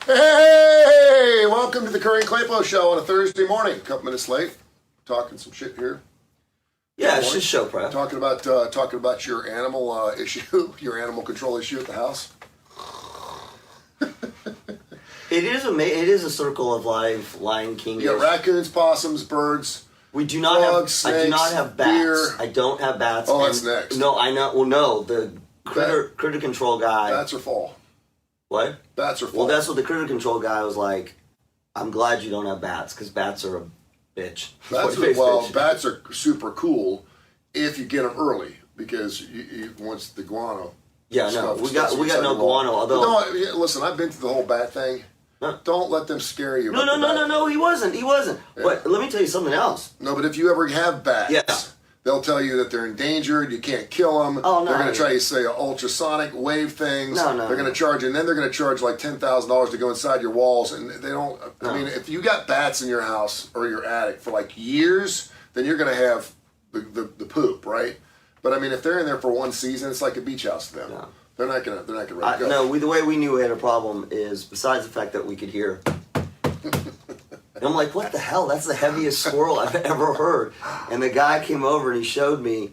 Hey, welcome to the Kurre and Klapow show on a Thursday morning. A couple minutes late, talking some shit here. Yeah, it's just show prep. Talking about your animal issue, your animal control issue at the house. It is a circle of life, Lion King. You got raccoons, possums, birds. We do not frogs, have. snakes, I do not have bats. deer. I don't have bats. Oh, that's next. No, I know. Well, no, the critter control guy. Bats are fall. What? Bats are fall. Well, that's what the critter control guy was like. I'm glad you don't have bats because bats are a bitch. Bats are super cool if you get them early because you once the guano. Yeah, no, we got no guano. Although, no, listen, I've been through the whole bat thing. Don't let them scare you. No, he wasn't. Yeah. But let me tell you something else. No, but if you ever have bats, they'll tell you that they're endangered, you can't kill them. Oh, no. They're going to try to say ultrasonic wave things. No. They're going to charge you, and then they're going to charge like $10,000 to go inside your walls. And they don't, I mean, if you got bats in your house or your attic for like years, then you're going to have the poop, right? But I mean, if they're in there for one season, it's like a beach house to them. No. They're not gonna let it go. No, the way we knew we had a problem is besides the fact that we could hear. And I'm like, what the hell? That's the heaviest squirrel I've ever heard. And the guy came over and he showed me.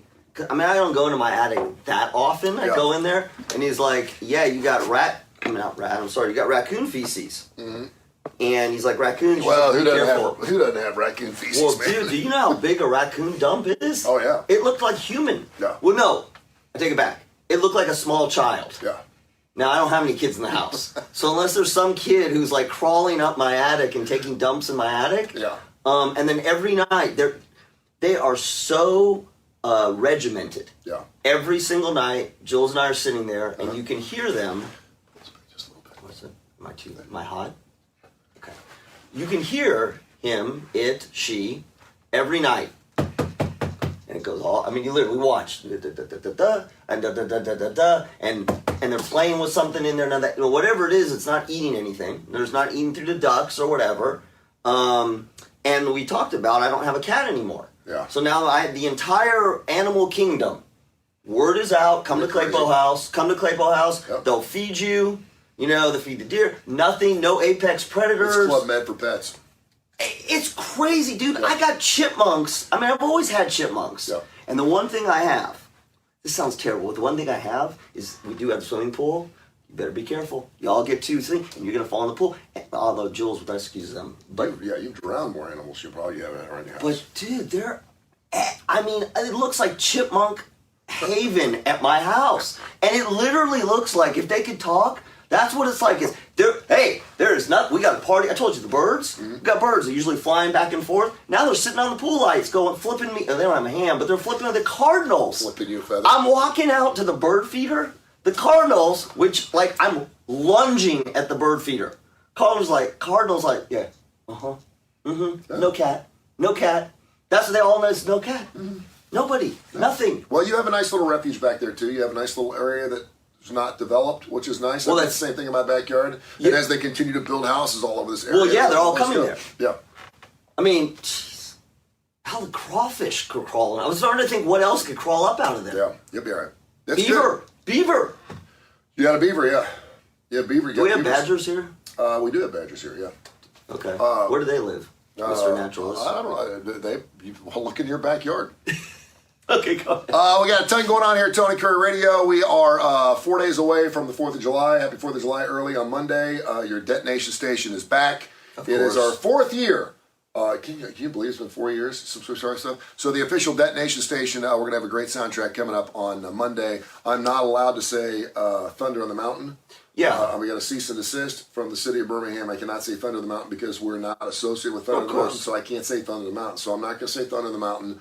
I mean, I don't go into my attic that often. I go in there and he's like, yeah, you got you got raccoon feces. Mm-hmm. And he's like, raccoons. Well, who doesn't have raccoon feces? Well, man? dude, do you know how big a raccoon dump is? Oh yeah. It looked like human. Yeah. Well, no, I take it back. It looked like a small child. Yeah. Now, I don't have any kids in the house. So unless there's some kid who's like crawling up my attic and taking dumps in my attic. Yeah. And then every night, they are so regimented. Yeah. Every single night, Jules and I are sitting there and you can hear them. Just a little bit. What's it? Am I hot? Okay. You can hear him, it, she, every night. And it goes all, I mean, you literally watch, and they're playing with something in there. Now that, whatever it is, it's not eating anything. There's not eating through the ducts or whatever. And we talked about, I don't have a cat anymore. Yeah. So now the entire animal kingdom, word is out, come to Klapow House. Yep. They'll feed you, they'll feed the deer. Nothing, no apex predators. It's Club Med for pets. It's crazy, dude. Yeah. I got chipmunks. I mean, I've always had chipmunks. Yeah. And the one thing I have, this sounds terrible, the one thing I have is we do have a swimming pool. You better be careful. Y'all get too thick and you're going to fall in the pool. Although Jules rescues them. But you've drowned more animals you probably have around your house. But, dude, it looks like chipmunk haven at my house. And it literally looks like if they could talk, that's what it's like. There is nothing. We got a party. I told you the birds. Mm-hmm. We got birds. They're usually flying back and forth. Now they're sitting on the pool lights, flipping me. They don't have a hand, but they're flipping at the cardinals. Flipping you a feather. I'm walking out to the bird feeder. The cardinals, which I'm lunging at the bird feeder. Cardinals like, yeah, Yeah. No cat. That's what they all know. Is no cat. Mm-hmm. Nobody. No. Nothing. Well, you have a nice little refuge back there too. You have a nice little area that. It's not developed, which is nice. Well, that's the same thing in my backyard. Yeah. And as they continue to build houses all over this area. Well, yeah, they're all coming there. Yeah. I mean, geez, how the crawfish could crawl in. I was starting to think what else could crawl up out of there. Yeah, you'll be all right. That's beaver. You got a beaver, yeah. Yeah, beaver. Do we have badgers here? We do have badgers here, yeah. Okay. Where do they live, Mr. Naturalist? I don't know. Well, look in your backyard. Okay, go ahead. We got a ton going on here at Tony Kurre Radio. We are 4 days away from the 4th of July. Happy 4th of July early on Monday. Your Detonation Station is back. It is our 4th year. Can you believe it's been 4 years? Some sorry stuff. So the official Detonation Station, we're going to have a great soundtrack coming up on Monday. I'm not allowed to say Thunder on the Mountain. Yeah. We got a cease and desist from the city of Birmingham. I cannot say Thunder on the Mountain because we're not associated with Thunder on the Mountain, so I can't say Thunder on the Mountain. So I'm not going to say Thunder on the Mountain.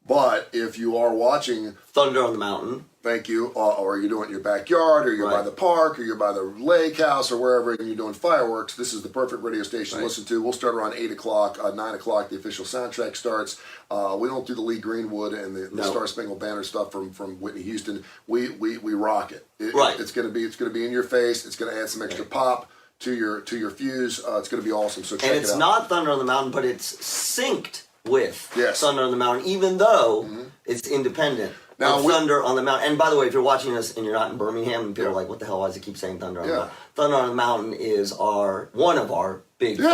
But if you are watching Thunder on the Mountain, thank you, or you're doing it in your backyard, or you're by the park, or you're by the lake house, or wherever, and you're doing fireworks, this is the perfect radio station to listen to. We'll start around 8 o'clock, 9 o'clock, the official soundtrack starts. We don't do the Lee Greenwood and the Star Spangled Banner stuff from Whitney Houston. We rock it. It's gonna be in your face. It's gonna add some extra pop to your fuse. It's gonna be awesome. So check it out. And it's not Thunder on the Mountain, but it's synced with Thunder on the Mountain, even though it's independent. Now, Thunder on the Mountain. And by the way, if you're watching us and you're not in Birmingham, and people are like, what the hell, why does he keep saying Thunder on the Mountain? Thunder on the Mountain is one of our big and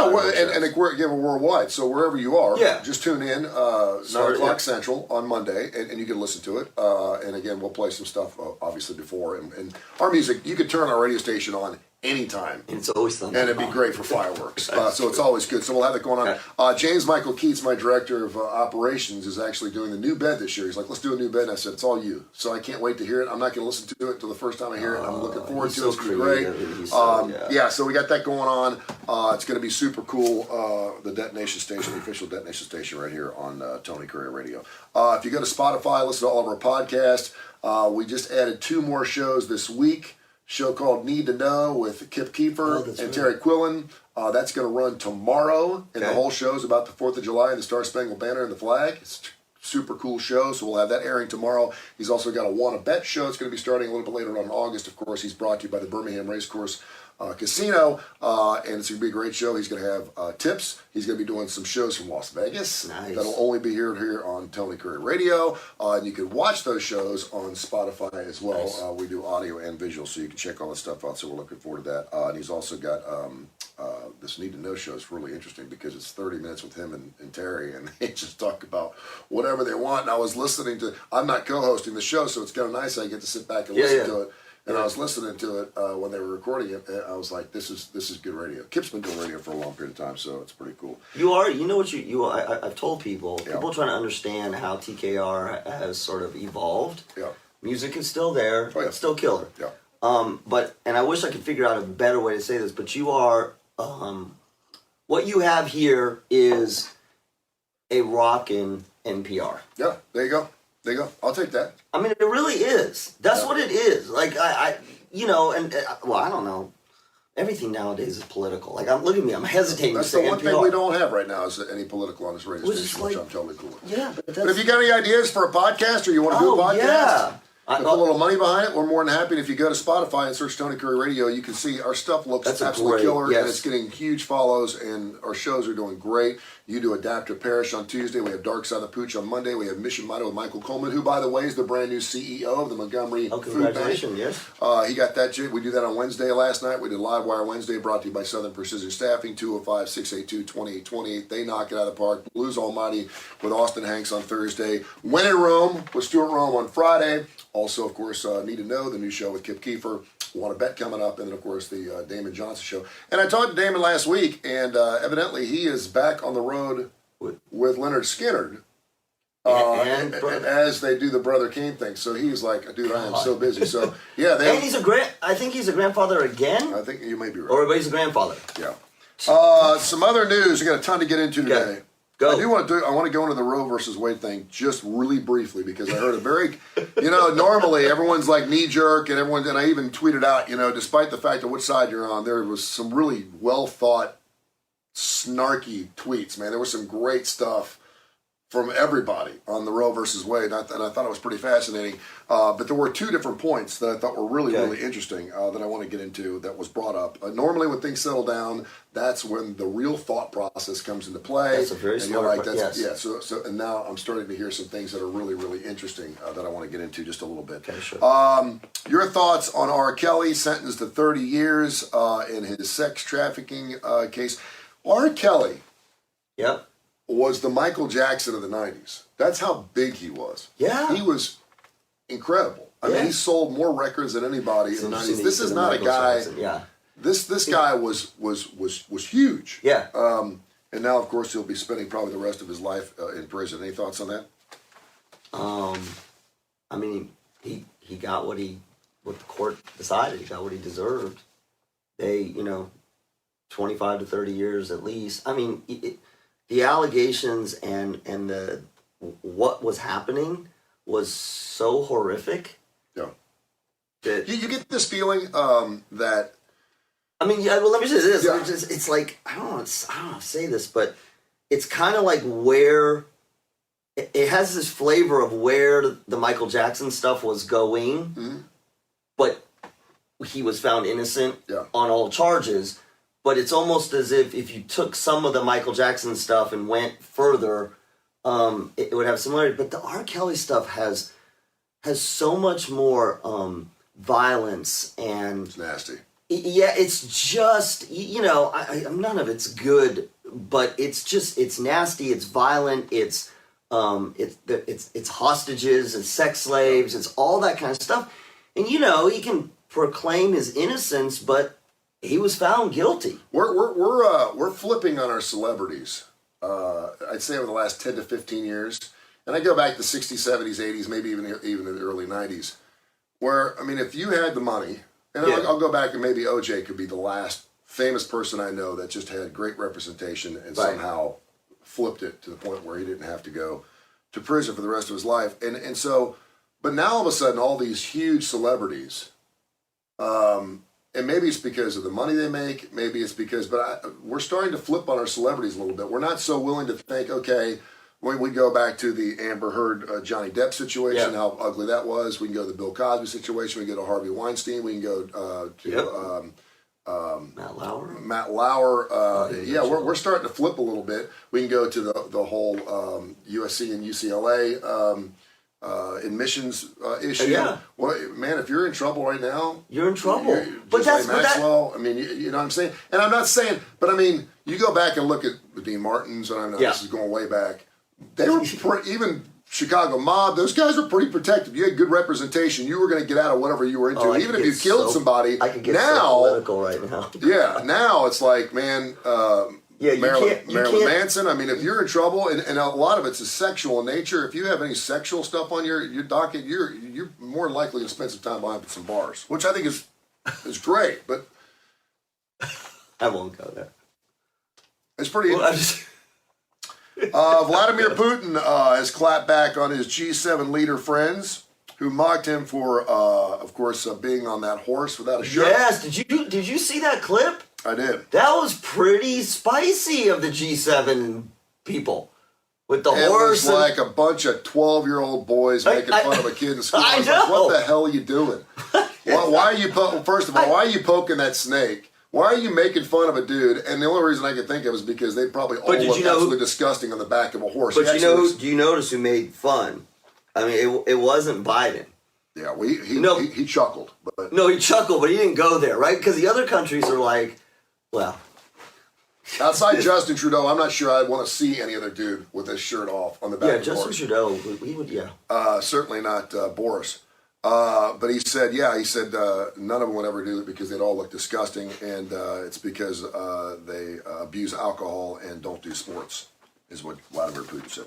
we're worldwide, so wherever you are, just tune in 9 o'clock Central on Monday, and you can listen to it. And again, we'll play some stuff, obviously, before. And our music, you could turn our radio station on anytime. And it's always Thunder. And it'd be great for fireworks. So it's always good. So we'll have that going on. James Michael Keats, my director of operations, is actually doing the new bed this year. He's like, let's do a new bed. And I said, it's all you. So I can't wait to hear it. I'm not going to listen to it until the first time I hear it. I'm looking forward to it. It's going to be great. So we got that going on. It's going to be super cool. The Detonation Station, the official Detonation Station right here on Tony Kurre Radio. If you go to Spotify, listen to all of our podcasts. We just added 2 more shows this week. Show called Need to Know with Kip Keefer and Terry Quillen. That's going to run tomorrow, and the whole show is about the 4th of July and the Star Spangled Banner and the flag. It's a super cool show, so we'll have that airing tomorrow. He's also got a Wanna Bet show. It's going to be starting a little bit later on in August. Of course, he's brought to you by the Birmingham Racecourse Casino, and it's going to be a great show. He's going to have tips. He's going to be doing some shows from Las Vegas. Nice. That'll only be here on Tony Kurre Radio, and you can watch those shows on Spotify as well. Nice. We do audio and visual, so you can check all that stuff out. So we're looking forward to that. And he's also got this Need to Know show is really interesting because it's 30 minutes with him and Terry, and they just talk about whatever they want. And I was listening to. I'm not co-hosting the show, so it's kind of nice. I get to sit back and listen to it. And I was listening to it when they were recording it, and I was like, "This is good radio." Kip's been doing radio for a long period of time, so it's pretty cool. You know what you are. I've told people trying to understand how TKR has sort of evolved. Yeah, music is still there. It's still killer. Yeah. And I wish I could figure out a better way to say this, but you are, what you have here is a rockin' NPR. Yeah, there you go. There you go. I'll take that. I mean, it really is. That's what it is. Like, I don't know. Everything nowadays is political. Like, look at me. I'm hesitating to say That's the one NPR. thing we don't have right now is any political on this radio station, which I'm totally cool with. Yeah, but if you got any ideas for a podcast or you want to do a podcast, put a little money behind it, we're more than happy. And if you go to Spotify and search Tony Kurre Radio, you can see our stuff looks absolutely killer, and it's getting huge follows, and our shows are doing great. You do Adaptive Parish on Tuesday. We have Dark Side of the Pooch on Monday. We have Mission Motto with Michael Coleman, who, by the way, is the brand new CEO of the Montgomery Food Bank. Congratulations, yes. He got that. We do that on Wednesday last night. We did Live Wire Wednesday, brought to you by Southern Precision Staffing, 205-682-2828. They knock it out of the park. Blues Almighty with Austin Hanks on Thursday. When in Rome with Stuart Rome on Friday. Also, of course, Need to Know, the new show with Kip Keefer. Want to Bet coming up, and then, of course, the Damon Johnson show. And I talked to Damon last week, and evidently he is back on the road with Leonard Skinner as they do the Brother Kane thing. So he's like, dude, I am so busy. So, yeah. And I think he's a grandfather again? I think you may be right. Or he's a grandfather. Yeah. Some other news. We got a ton to get into today. Go. I want to go into the Roe versus Wade thing just really briefly because I heard a very, normally everyone's like knee jerk and I even tweeted out, despite the fact of which side you're on, there was some really well thought, snarky tweets, man. There was some great stuff from everybody on the Roe versus Wade, and I thought it was pretty fascinating. But there were 2 different points that I thought were really, really interesting that I want to get into that was brought up. Normally when things settle down, that's when the real thought process comes into play. That's a very smart yes. Yeah, so and now I'm starting to hear some things that are really, really interesting that I want to get into just a little bit. Okay, sure. Your thoughts on R. Kelly, sentenced to 30 years in his sex trafficking case. R. Kelly. Yep. Was the Michael Jackson of the 90s. That's how big he was. Yeah. He was incredible. I mean, he sold more records than anybody in the 90s. This is not a guy. This guy was huge. Yeah. And now, of course, he'll be spending probably the rest of his life in prison. Any thoughts on that? I mean, he got what the court decided. He got what he deserved. They, 25 to 30 years at least. I mean, the allegations and what was happening was so horrific. Yeah. That you get this feeling that. I mean, yeah. Well, let me say this. Yeah. It's like I don't know how to say this, but it's kind of like where it has this flavor of where the Michael Jackson stuff was going, but he was found innocent on all charges. But it's almost as if you took some of the Michael Jackson stuff and went further, it would have similarity. But the R. Kelly stuff has has so much more violence and It's nasty. Yeah, it's just none of it's good, but it's nasty. It's violent. It's hostages. It's sex slaves. It's all that kind of stuff. And he can proclaim his innocence, but he was found guilty. We're flipping on our celebrities. I'd say over the last 10 to 15 years, and I go back to the 60s, 70s, 80s, maybe even in the early 90s, where if you had the money. And I'll go back and maybe OJ could be the last famous person I know that just had great representation and somehow flipped it to the point where he didn't have to go to prison for the rest of his life. And so, but now all of a sudden, all these huge celebrities, and maybe it's because of the money they make, maybe it's because, we're starting to flip on our celebrities a little bit. We're not so willing to think, okay, when we go back to the Amber Heard, Johnny Depp situation, how ugly that was. We can go to the Bill Cosby situation. We can go to Harvey Weinstein. We can go to Matt Lauer. We're starting to flip a little bit. We can go to the whole USC and UCLA admissions issue. Well, man, if you're in trouble right now, you're in trouble. But that's Maxwell. You know what I'm saying. And I'm not saying, but you go back and look at the Dean Martins, and I know this is going way back. They were even Chicago Mob. Those guys were pretty protected. You had good representation. You were going to get out of whatever you were into, even if you killed somebody. I can get so political right now. Now it's like, man. Marilyn Manson. If you're in trouble, and a lot of it's sexual in nature. If you have any sexual stuff on your docket, you're more likely to spend some time behind some bars, which I think is great. But I won't go there. It's pretty interesting. Vladimir Putin has clapped back on his G7 leader friends who mocked him for, of course, being on that horse without a shirt. Yes, did you see that clip? I did. That was pretty spicy of the G7 people with the horse. It was like a bunch of 12-year-old boys making fun of a kid in school. I know. Like, what the hell are you doing? Why are you first of all, why are you poking that snake? Why are you making fun of a dude? And the only reason I could think of is because they probably all look absolutely disgusting on the back of a horse. But do you notice who made fun? It wasn't Biden. Yeah, he chuckled. But no, he chuckled, but he didn't go there, right? Because the other countries are like, well. Outside Justin Trudeau, I'm not sure I'd want to see any other dude with his shirt off on the back of the horse. Justin Trudeau, he would, certainly not Boris. But he said none of them would ever do it because they'd all look disgusting, and it's because they abuse alcohol and don't do sports, is what Vladimir Putin said.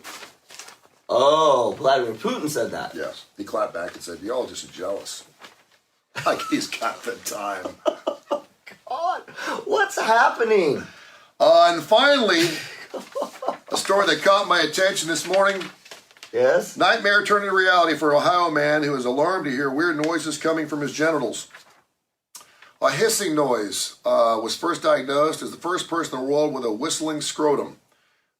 Oh, Vladimir Putin said that? Yes. He clapped back and said, y'all just jealous. Like he's got the time. God, what's happening? And finally, a story that caught my attention this morning. Yes? Nightmare turned into reality for an Ohio man who is alarmed to hear weird noises coming from his genitals. A hissing noise was first diagnosed as the first person in the world with a whistling scrotum.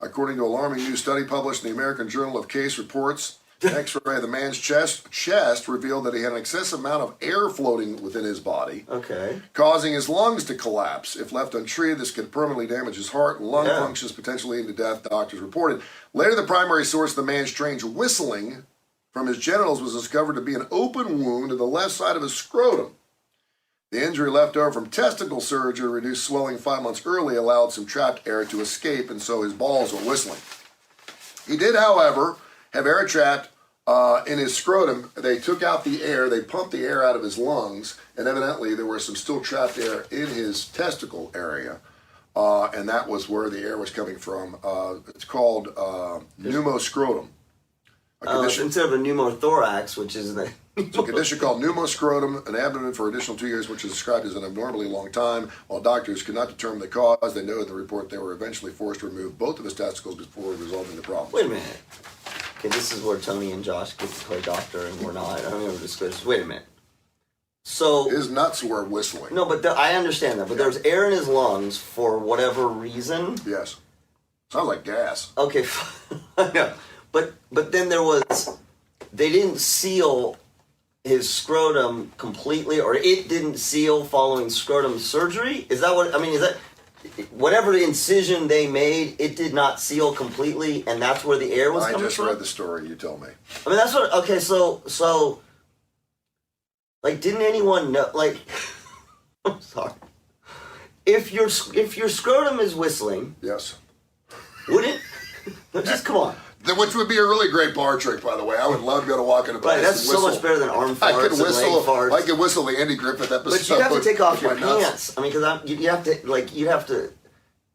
According to an alarming new study published in the American Journal of Case Reports, an X-ray of the man's chest revealed that he had an excessive amount of air floating within his body, causing his lungs to collapse. If left untreated, this could permanently damage his heart and lung functions, potentially leading to death, doctors reported. Later, the primary source of the man's strange whistling from his genitals was discovered to be an open wound in the left side of his scrotum. The injury left over from testicle surgery, reduced swelling 5 months early, allowed some trapped air to escape, and so his balls were whistling. He did, however, have air trapped in his scrotum. They took out the air, they pumped the air out of his lungs, and evidently there was some still trapped air in his testicle area, and that was where the air was coming from. It's called pneumoscrotum. Instead of a pneumothorax, which is the... It's a condition called pneumoscrotum, an abdomen for additional 2 years, which is described as an abnormally long time. While doctors could not determine the cause, they noted in the report they were eventually forced to remove both of his testicles before resolving the problem. Wait a minute. Okay, this is where Tony and Josh get to play doctor and we're not. I don't remember this. Wait a minute. So his nuts were whistling. No, but I understand that. But there's air in his lungs for whatever reason. Yes. Sounds like gas. Okay, I know. But then they didn't seal his scrotum completely, or it didn't seal following scrotum surgery? Is that what, is that, whatever incision they made, it did not seal completely, and that's where the air was coming from? I just read the story, you told me. That's what, okay, so Like, didn't anyone know? Like, I'm sorry. If your scrotum is whistling, yes, wouldn't? No, just come on. Which would be a really great bar trick, by the way. I would love to be able to walk in a place Right, that's and so whistle. much better than arm farts I could whistle. and leg farts. I could whistle the Andy Griffith episode. But you'd have to take off your with my nuts. pants. I mean, because you'd have to,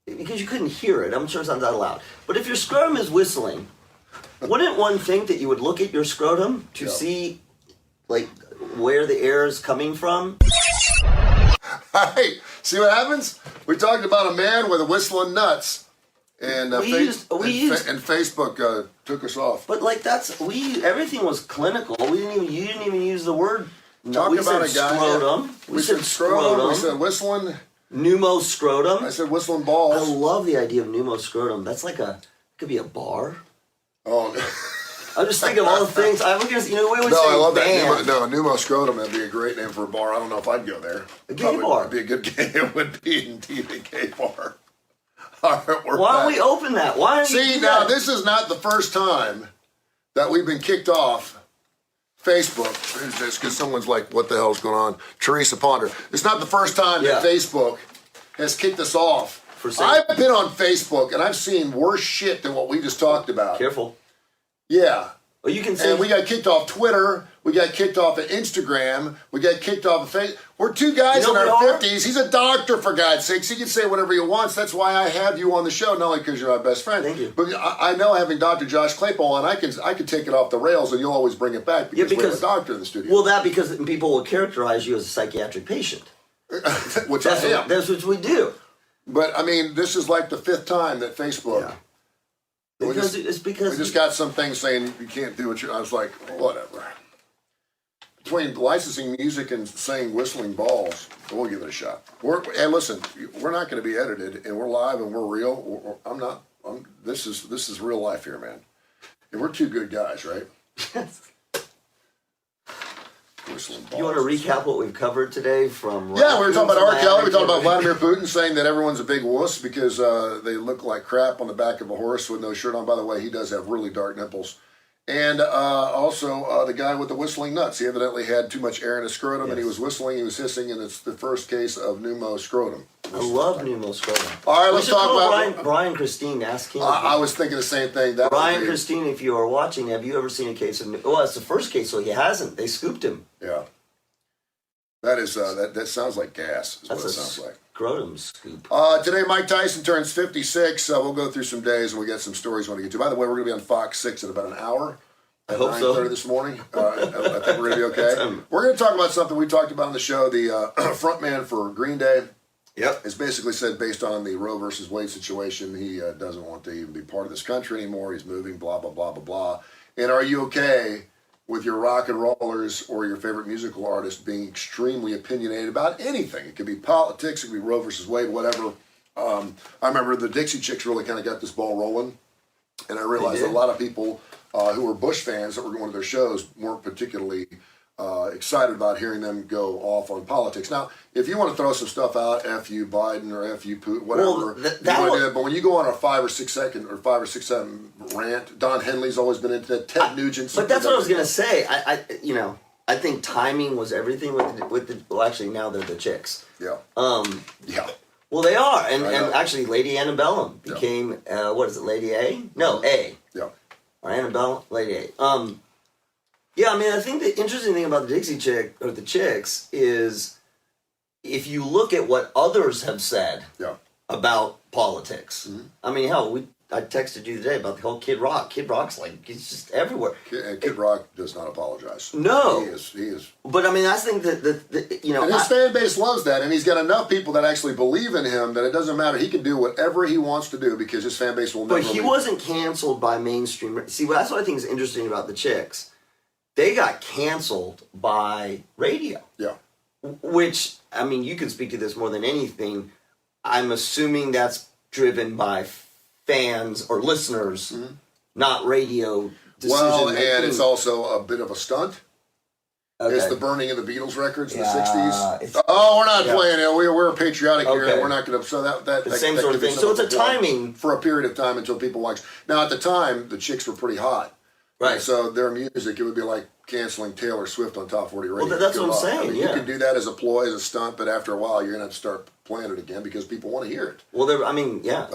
because you couldn't hear it. I'm sure it's not that loud. But if your scrotum is whistling, wouldn't one think that you would look at your scrotum to see, like, where the air is coming from? Hey, see what happens? We talked about a man with a whistling nuts, and Facebook took us off. But like everything was clinical. You didn't even use the word. Talk about a guy. Scrotum. We said scrotum. We said whistling. Pneumoscrotum. I said whistling balls. I love the idea of pneumoscrotum. That's like could be a bar. Oh. I'm just thinking of all the things. I would I love that. Pneumoscrotum. That'd be a great name for a bar. I don't know if I'd go there. A gay bar. It'd be a good game. It would be indeed a gay bar. All right, why don't we open that? Why don't See, you do now that? this is not the first time that we've been kicked off Facebook. It's just because someone's like, what the hell's going on? Teresa Ponder. It's not the first time that Facebook has kicked us off. I've been on Facebook and I've seen worse shit than what we just talked about. Careful. Yeah. Well, you can say. And we got kicked off Twitter. We got kicked off of Instagram. We got kicked off of Facebook. We're two guys in our 50s. He's a doctor, for God's sakes. He can say whatever he wants. That's why I have you on the show, not only because you're my best friend. Thank you. But I know having Dr. Josh Klapow on, I can take it off the rails, and you'll always bring it back because we have a doctor in the studio. Well, because people will characterize you as a psychiatric patient. Which I am. That's what we do. But, I mean, this is like the 5th time that Facebook... Yeah. Because we just got some things saying you can't do what you... I was like, whatever. Between licensing music and saying whistling balls, we'll give it a shot. Hey, listen, we're not going to be edited, and we're live and we're real. This is real life here, man. And we're two good guys, right? Yes. Whistling balls. You want to recap what we've covered today from... Yeah, we were talking about R. Kelly. We talked about Vladimir Putin saying that everyone's a big wuss because they look like crap on the back of a horse with no shirt on. By the way, he does have really dark nipples. And also the guy with the whistling nuts. He evidently had too much air in his scrotum, and he was whistling, he was hissing, and it's the first case of pneumoscrotum. I love pneumoscrotum. All right, let's talk about... Brian Christine, ask him. I was thinking the same thing. Brian Christine, if you are watching, have you ever seen a case of... Well, it's the first case, so he hasn't. They scooped him. Yeah. That is that sounds like gas. That's what it sounds like. Scrotum scoop. Today, Mike Tyson turns 56. We'll go through some days, and we got some stories we want to get to. By the way, we're going to be on Fox 6 in about an hour. I hope so. 9:30 this morning. I think we're going to be okay. We're going to talk about something we talked about on the show. The frontman for Green Day. Yep. Has basically said, based on the Roe versus Wade situation, he doesn't want to even be part of this country anymore. He's moving, blah, blah, blah, blah, blah. And are you okay with your rock and rollers or your favorite musical artist being extremely opinionated about anything? It could be politics, it could be Roe versus Wade, whatever. I remember the Dixie Chicks really kind of got this ball rolling. And I realized that a lot of people who were Bush fans that were going to their shows weren't particularly excited about hearing them go off on politics. Now, if you want to throw some stuff out, F you Biden or F you Putin, whatever, you want to do that. But when you go on a 5 or 6 second or 5 or 6 7 rant, Don Henley's always been into that. Ted Nugent. But that's what I was going to say. I think timing was everything with the well, actually now they're the Chicks. Yeah. Yeah. Well, they are, and actually, Lady Antebellum became what is it, Lady A? No, A. Yeah. Or Antebellum, Lady A. Yeah, I mean, I think the interesting thing about the Dixie Chick or the Chicks is if you look at what others have said about politics. Mm-hmm. I mean, hell, I texted you today about the whole Kid Rock. Kid Rock's like, he's just everywhere. Kid Rock does not apologize. No. He is. But I mean, I think that you know. And his fan base loves that, and he's got enough people that actually believe in him that it doesn't matter. He can do whatever he wants to do because his fan base will never. But he wasn't canceled by mainstream. See, that's what I think is interesting about the Chicks. They got canceled by radio. Yeah. Which, I mean, you can speak to this more than anything. I'm assuming that's driven by fans or listeners, not radio decision Well, making. and it's also a bit of a stunt. Okay. It's the burning of the Beatles records in the 60s. Oh, we're not playing it. We're patriotic here. And we're not going to... So that same sort of thing. So it's a timing. For a period of time until people watch. Now, at the time, the Chicks were pretty hot. Right. And so their music, it would be like canceling Taylor Swift on Top 40 Radio. Well, that's Good what I'm luck. saying, You yeah. can do that as a ploy, as a stunt, but after a while, you're going to have to start playing it again because people want to hear it. Well, yeah.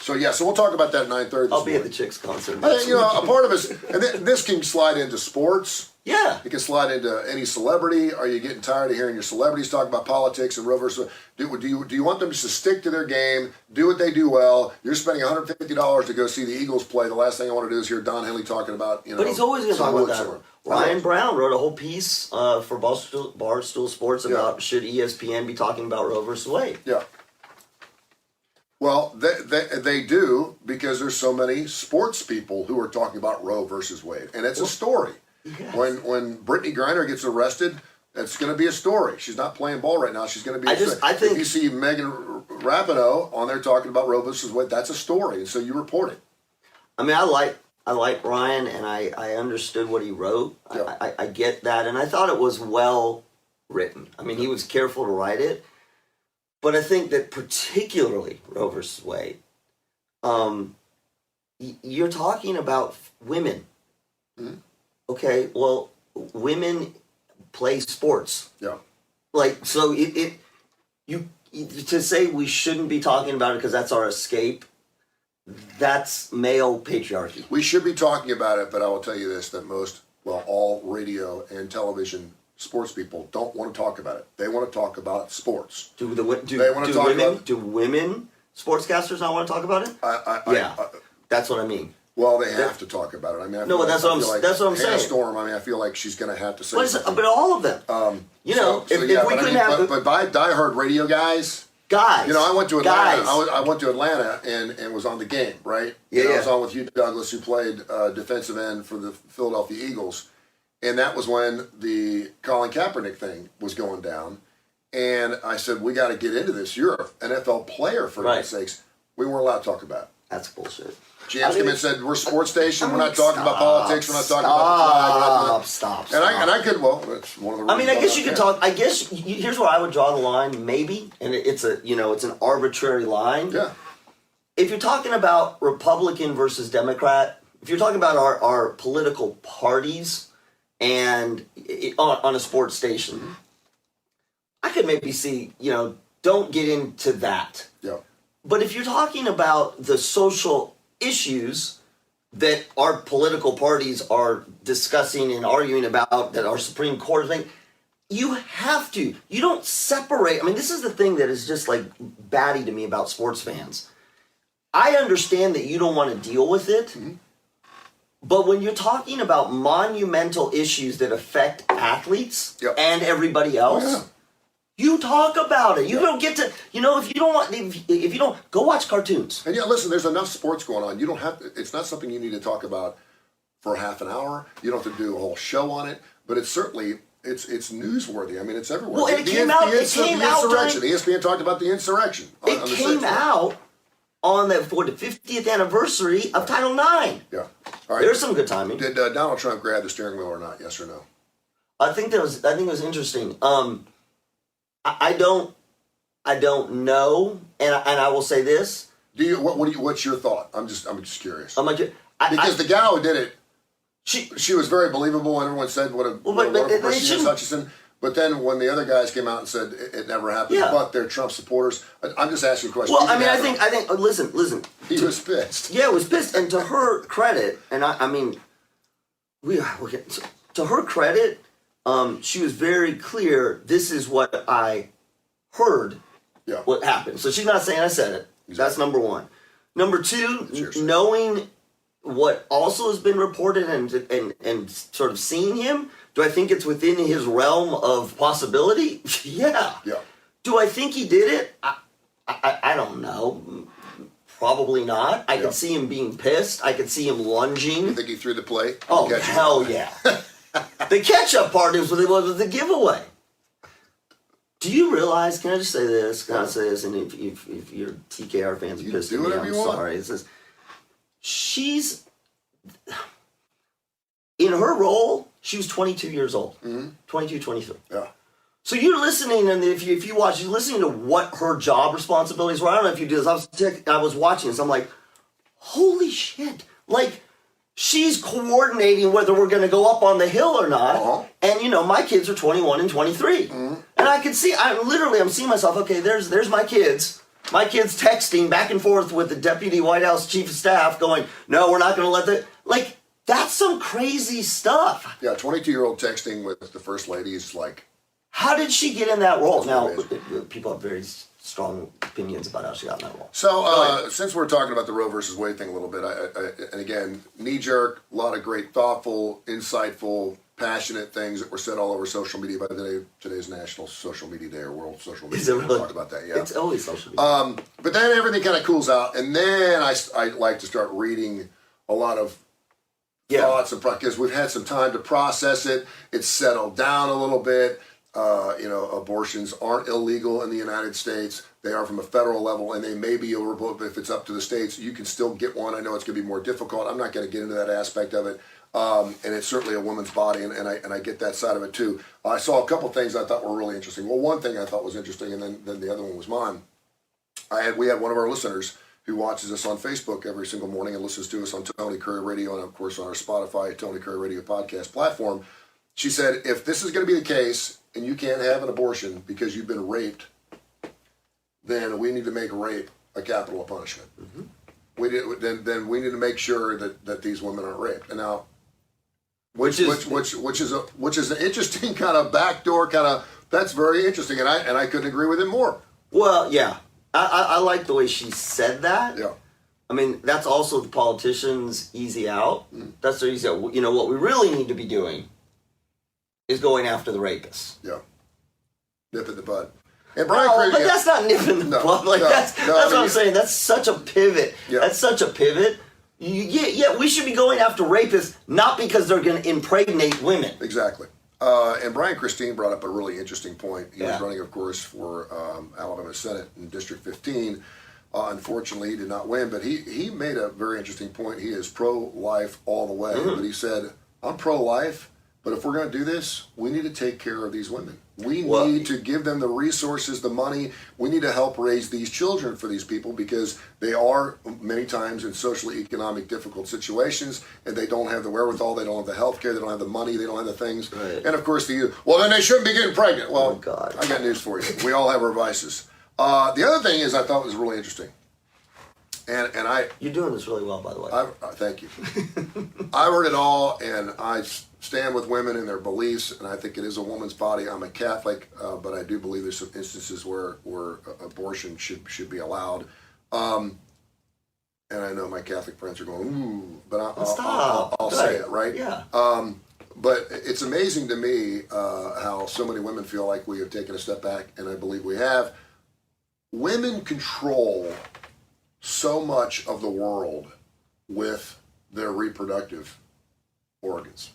So we'll talk about that at 9:30 I'll be at the Chicks concert. a part of it, and this can slide into sports. Yeah. It can slide into any celebrity. Are you getting tired of hearing your celebrities talk about politics and Roe versus? Do you want them just to stick to their game, do what they do well? You're spending $150 to go see the Eagles play. The last thing I want to do is hear Don Henley talking about But he's always going to talk about that. Someone. Ryan Brown wrote a whole piece for Barstool Sports about should ESPN be talking about Roe versus Wade. Yeah. Well, they do because there's so many sports people who are talking about Roe versus Wade, and it's a story. Yes. When Brittany Griner gets arrested, it's going to be a story. She's not playing ball right now. She's going to be. I think if you see Megan Rapinoe on there talking about Roe versus Wade, that's a story, and so you report it. I mean, I like Ryan, and I understood what he wrote. Yeah. I get that, and I thought it was well written. I mean, he was careful to write it. But I think that particularly Roe versus Wade, you're talking about women. Mm-hmm. Okay, well, women play sports. Yeah. Like, so you to say we shouldn't be talking about it because that's our escape, that's male patriarchy. We should be talking about it, but I will tell you this, that all radio and television sports people don't want to talk about it. They want to talk about sports. Do women sportscasters not want to talk about it? That's what I mean. Well, they have to talk about it. I mean, that's what I'm saying. Hannah Storm. I mean, I feel like she's going to have to say something. But all of them. If we couldn't have, but by diehard radio guys. I went to Atlanta. I went to Atlanta and was on the game, right? Yeah. I was on with Hugh Douglas, who played defensive end for the Philadelphia Eagles. And that was when the Colin Kaepernick thing was going down. And I said, we got to get into this. You're an NFL player, for God's sakes. We weren't allowed to talk about it. That's bullshit. GM's came in and said, we're a sports station. We're not talking about politics. We're not talking about the flag. Stop. And I could, that's one of the reasons. I guess you could talk. I guess here's where I would draw the line, maybe. And it's an arbitrary line. Yeah. If you're talking about Republican versus Democrat, if you're talking about our political parties, and on a sports station, I could maybe see, don't get into that. Yeah. But if you're talking about the social issues that our political parties are discussing and arguing about, that our Supreme Court is making, you have to. You don't separate. I mean, this is the thing that is just like batty to me about sports fans. I understand that you don't want to deal with it. Mm-hmm. But when you're talking about monumental issues that affect athletes and everybody else, you talk about it. You don't get to, if you don't want, if you don't, go watch cartoons. And listen, there's enough sports going on. You don't have to, it's not something you need to talk about for half an hour. You don't have to do a whole show on it, but it's certainly, it's newsworthy. I mean, it's everywhere. Well, it came out during ESPN talked about the insurrection. It came out on the 50th anniversary of Title IX. Yeah. All right. There's some good timing. Did Donald Trump grab the steering wheel or not? Yes or no? I think it was interesting. I don't know, and I will say this. What's your thought? I'm just curious. Because the gal who did it, she was very believable, and everyone said what a wonderful person she is, Hutchison. But then when the other guys came out and said it never happened, but they're Trump supporters, I'm just asking a question. Well, I think. Listen. He was pissed. Yeah, was pissed, and to her credit, and to her credit, she was very clear. This is what I heard. Yeah. What happened? So she's not saying I said it. Exactly. That's number one. Number two, knowing what also has been reported and sort of seeing him. Do I think it's within his realm of possibility? Yeah. Do I think he did it? I don't know. Probably not. I could see him being pissed. I could see him lunging. You think he threw the plate? Oh, hell yeah. The catch-up part was the giveaway. Do you realize, can I just say this? Can I say this? And if your TKR fans are pissed at me, I'm sorry. It says, she's, in her role, she was 22 years old. Mm-hmm. 22, 23. Yeah. So you're listening, and if you watch, you're listening to what her job responsibilities were. I don't know if you did this. I was watching this. I'm like, holy shit. Like, she's coordinating whether we're going to go up on the hill or not. Uh-huh. And, you know, my kids are 21 and 23. Mm-hmm. And I can see, I'm seeing myself, okay, there's my kids. My kids texting back and forth with the Deputy White House Chief of Staff going, no, we're not going to let the, like, that's some crazy stuff. Yeah, 22-year-old texting with the First Lady is like... How did she get in that role? Now, people have very strong opinions about how she got in that role. So, since we're talking about the Roe versus Wade thing a little bit, and again, knee-jerk, a lot of great, thoughtful, insightful, passionate things that were said all over social media by today's National Social Media Day or World Social Media Day. Is it really? We'll talk about that, yeah. It's always social media. But then everything kind of cools out, and then I like to start reading a lot of thoughts, because we've had some time to process it. It's settled down a little bit. Abortions aren't illegal in the United States. They are from a federal level, and they may be overbooked. If it's up to the states, you can still get one. I know it's going to be more difficult. I'm not going to get into that aspect of it. And it's certainly a woman's body, and I get that side of it too. I saw a couple things I thought were really interesting. Well, one thing I thought was interesting, and then the other one was mine. We had one of our listeners who watches us on Facebook every single morning and listens to us on Tony Kurre Radio and, of course, on our Spotify Tony Kurre Radio podcast platform. She said, if this is going to be the case and you can't have an abortion because you've been raped, then we need to make rape a capital punishment. Mm-hmm. Then we need to make sure that these women aren't raped. And now, which is an interesting kind of backdoor kind of, that's very interesting, and I couldn't agree with it more. Well, yeah, I like the way she said that. Yeah. I mean, that's also the politicians' easy out. Mm. That's their easy out. You know, what we really need to be doing is going after the rapists. Yeah. Nip in the bud. And Brian but that's not nipping the bud. Like that's what I'm saying. That's such a pivot. Yeah. That's such a pivot. Yeah, we should be going after rapists, not because they're going to impregnate women. Exactly. And Brian Christine brought up a really interesting point. He was running, of course, for Alabama Senate in District 15. Unfortunately, he did not win, but he made a very interesting point. He is pro-life all the way. Mm-hmm. But he said, I'm pro-life, but if we're going to do this, we need to take care of these women. We need to give them the resources, the money. We need to help raise these children for these people because they are many times in socially economic difficult situations and they don't have the wherewithal, they don't have the health care, they don't have the money, they don't have the things. Right. And of course, then they shouldn't be getting pregnant. Well, God. I got news for you. We all have our vices. The other thing is I thought was really interesting. And You're doing this really well, by the way. Thank you. I heard it all, and I stand with women in their beliefs, and I think it is a woman's body. I'm a Catholic, but I do believe there's some instances where abortion should be allowed. And I know my Catholic friends are going, ooh, but I'll say it, right? Yeah. But it's amazing to me how so many women feel like we have taken a step back, and I believe we have. Women control so much of the world with their reproductive organs.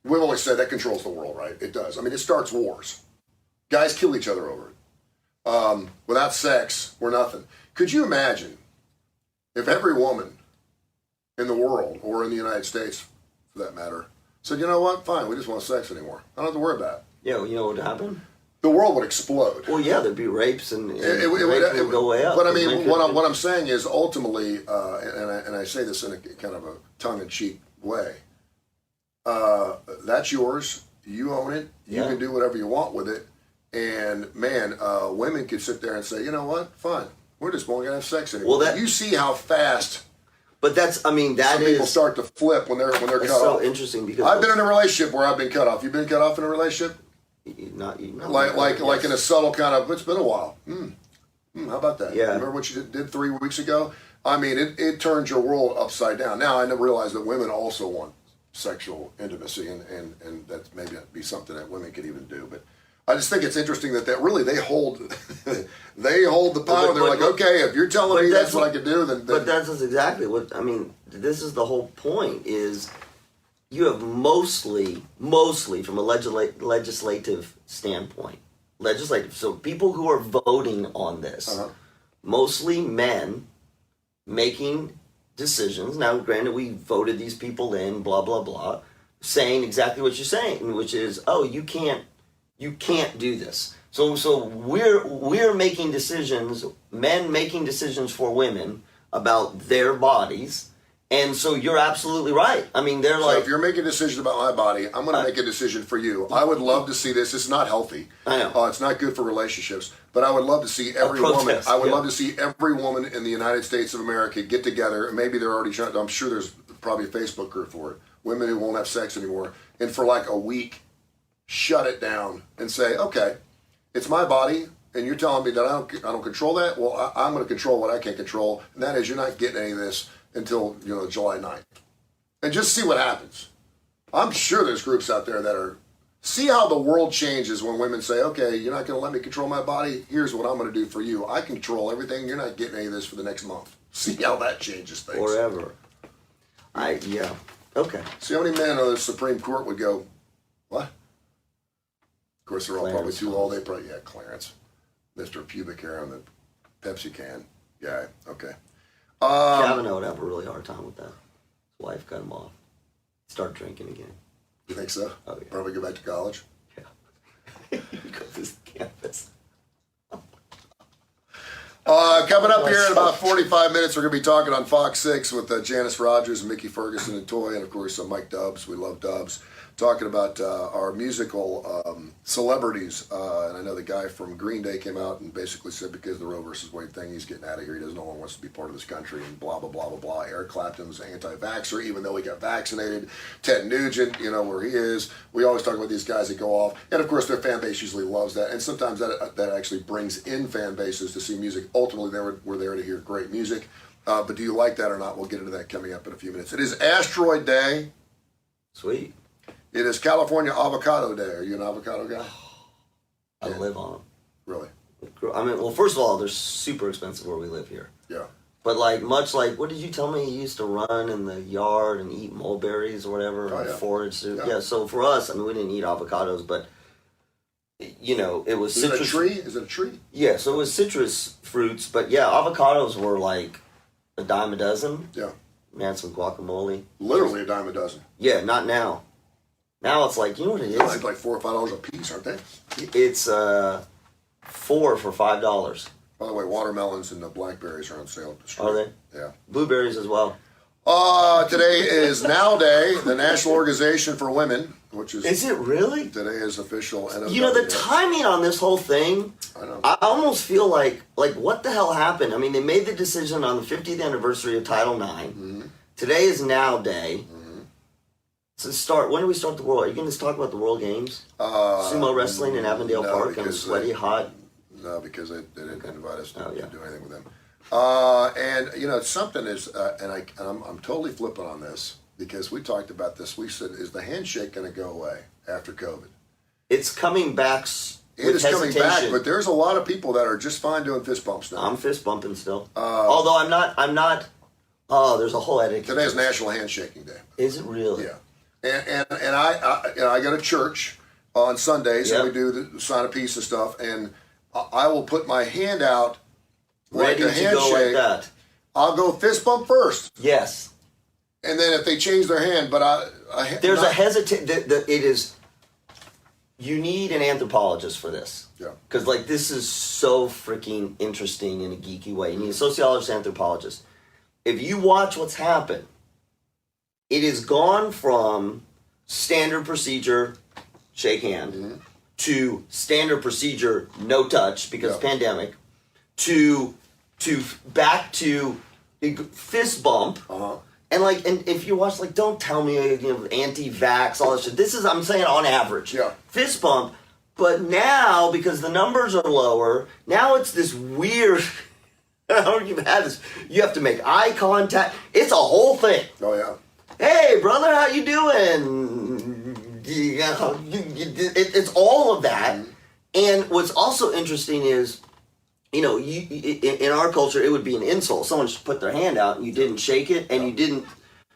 We've always said that controls the world, right? It does. I mean, it starts wars. Guys kill each other over it. Without sex, we're nothing. Could you imagine if every woman in the world, or in the United States for that matter, said, you know what, fine, we just want sex anymore. I don't have to worry about it. Yeah, you know what would happen? The world would explode. Well, yeah, thered be rapes and it would go way up. But I mean, what I'm saying is ultimately, and I say this in a kind of a tongue-in-cheek way, that's yours. You own it. You can do whatever you want with it. And man, women could sit there and say, you know what, fine, we're just going to have sex anymore. Well, you see how fast. But people start to flip when they're cut off. It's so interesting because I've been in a relationship where I've been cut off. You been cut off in a relationship? Not like in a subtle kind of. It's been a while. How about that? Yeah. Remember what you did 3 weeks ago? I mean, it turns your world upside down. Now I never realized that women also want sexual intimacy, and that maybe that'd be something that women could even do. But I just think it's interesting that really they hold the power. They're like, okay, if you're telling me that's what I can do, then. But that's exactly what I mean. This is the whole point. Is you have mostly from a legislative standpoint, so people who are voting on this, mostly men making decisions. Now, granted, we voted these people in, blah, blah, blah, saying exactly what you're saying, which is, oh, you can't do this. So we're making decisions, men making decisions for women about their bodies, And so you're absolutely right. I mean, they're So like... if you're making a decision about my body, I'm going to make a decision for you. I would love to see this. It's not healthy. I know. It's not good for relationships. But I would love to see every woman. I would love to see every woman in the United States of America get together. And maybe they're already trying. I'm sure there's probably a Facebook group for it. Women who won't have sex anymore, and for like a week, shut it down and say, okay, it's my body, and you're telling me that I don't control that. Well, I'm going to control what I can control, and that is you're not getting any of this until July 9th. And just see what happens. I'm sure there's groups out there that are, see how the world changes when women say, okay, you're not going to let me control my body. Here's what I'm going to do for you. I control everything. You're not getting any of this for the next month. See how that changes things. Forever. Yeah. Okay. See how many men on the Supreme Court would go, what? Of course, they're all probably too old. They probably, Clarence. Mr. Pubic Hair on the Pepsi can guy. Okay. Kavanaugh would have a really hard time with that. His wife cut him off. Start drinking again. You think so? Oh, yeah. Probably go back to college? Yeah. Go to this campus. Coming up here in about 45 minutes, we're going to be talking on Fox 6 with Janice Rogers and Mickey Ferguson and Toy, and of course Mike Dubs. We love Dubs. Talking about our musical celebrities. And I know the guy from Green Day came out and basically said because of the Roe versus Wade thing, he's getting out of here. He doesn't no longer wants to be part of this country and blah, blah, blah, blah, blah. Eric Clapton's anti-vaxxer, even though he got vaccinated. Ted Nugent, where he is. We always talk about these guys that go off. And of course, their fan base usually loves that. And sometimes that actually brings in fan bases to see music. Ultimately, we're there to hear great music. But do you like that or not? We'll get into that coming up in a few minutes. It is Asteroid Day. Sweet. It is California Avocado Day. Are you an avocado guy? I live on them. Really? I mean, well, first of all, they're super expensive where we live here. Yeah. But much like, what did you tell me? You used to run in the yard and eat mulberries or whatever, and forage. Yeah. So for us, I mean, we didn't eat avocados, but it was citrus. Is it a tree? Is it a tree? Yeah. So it was citrus fruits, but yeah, avocados were like a dime a dozen. Yeah. Man, some guacamole. Literally a dime a dozen. Yeah, not now. Now it's like, you know what it is? It's like $4 or $5 a piece, aren't they? It's $4 for $5. By the way, watermelons and the blackberries are on sale at the street. Are they? Yeah. Blueberries as well. Today is Now Day, the National Organization for Women, which is... Is it really? Today is official. The timing on this whole thing, I know. I almost feel like what the hell happened? I mean, they made the decision on the 50th anniversary of Title IX. Mm-hmm. Today is Now Day. Mm-hmm. So when do we start the World? Are you going to talk about the World Games? Sumo wrestling in Avondale Park and sweaty, hot? No, because they didn't invite us to do anything with them. And something is, I'm totally flipping on this because we talked about this. We said, is the handshake going to go away after COVID? It's coming back. It is coming back, but there's a lot of people that are just fine doing fist bumps now. I'm fist bumping still. Although I'm not. Oh, there's a whole etiquette. Today is National Handshaking Day. Is it really? Yeah. And I go to church on Sundays and we do the sign of peace and stuff, and I will put my hand out ready like a handshake. Go like that. I'll go fist bump first. Yes. And then if they change their hand, but there's a hesitation. It is. You need an anthropologist for this. Yeah. Because this is so freaking interesting in a geeky way. You need a sociologist, anthropologist. If you watch what's happened, it has gone from standard procedure, shake hand, to standard procedure, no touch because pandemic, to back to fist bump. And and if you watch, don't tell me anti-vax, all this shit. This is, I'm saying on average, fist bump. But now, because the numbers are lower, now it's this weird. I don't know if you've had this. You have to make eye contact. It's a whole thing. Oh yeah. Hey, brother, how you doing? It's all of that. And what's also interesting is, in our culture, it would be an insult. Someone just put their hand out and you didn't shake it and you didn't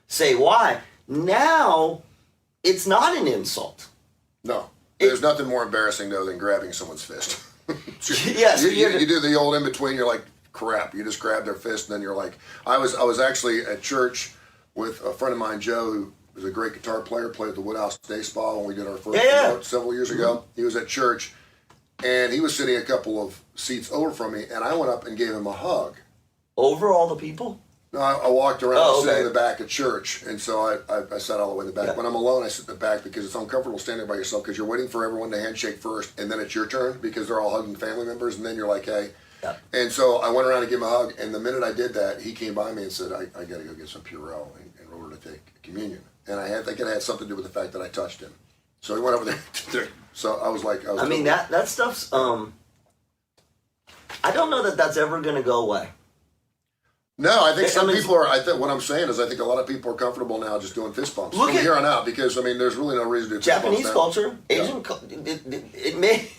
say why. Now, it's not an insult. No. There's nothing more embarrassing, though, than grabbing someone's fist. Yes. You do the old in-between. You're like, crap. You just grab their fist and then you're like... I was actually at church with a friend of mine, Joe, who was a great guitar player, played at the Woodhouse Day Spa when we did our first keynote several years ago. He was at church, and he was sitting a couple of seats over from me, and I went up and gave him a hug. Over all the people? No, I walked around Oh, okay. sitting in the back at church, and so I sat all the way in the back. Yeah. When I'm alone, I sit in the back because it's uncomfortable standing by yourself because you're waiting for everyone to handshake first, and then it's your turn because they're all hugging family members, and then you're like, hey. Yeah. And so I went around to give him a hug, and the minute I did that, he came by me and said, I got to go get some Purell in order to take communion. And I think it had something to do with the fact that I touched him. So he went over there. So I was like, I mean, that stuff's, I don't know that that's ever going to go away. No, I think people are. I think what I'm saying is, I think a lot of people are comfortable now just doing fist bumps from here on out because I mean, there's really no reason to do fist Japanese bumps culture, Asian, it may.